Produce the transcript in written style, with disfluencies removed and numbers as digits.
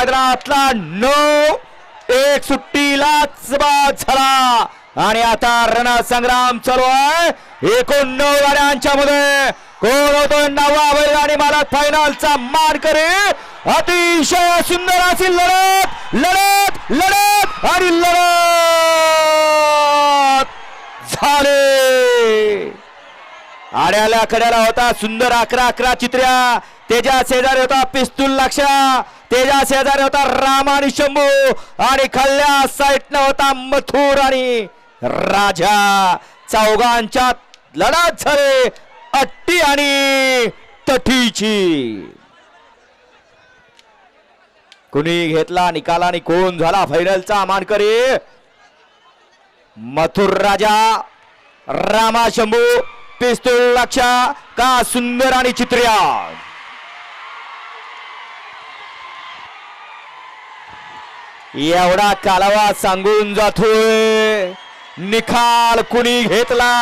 मैदानातला 9-1 सुट्टीलाच बाद झाला आणि आता रणसंग्राम चालू आहे. एकूण 9 गाड्यांच्या मध्ये कोण होतो 9वा बैलगाडी मालक फायनलचा मानकरी. अतिशय सुंदर अशी लढत लढत लढत आणि लढत झाले. आड्याला कड्याला होता सुंदर 11-11 चित्र्या. तेजा शेजारी होता पिस्तूल लक्ष. तेजा शेजारी होता राम आणि शंभू आणि खाल्ल्या साईडनं होता मथुर आणि राजा. चौघांच्या लढत झाले अट्टी आणि तटीची. कुणी घेतला निकाल आणि कोण झाला फायनलचा मानकरी. मथुर राजा, रामा शंभू, पिस्तूल लक्ष का सुंदर आणि चित्र्या. एवढा कालावा सांगून जातोय निकाल कुणी घेतला.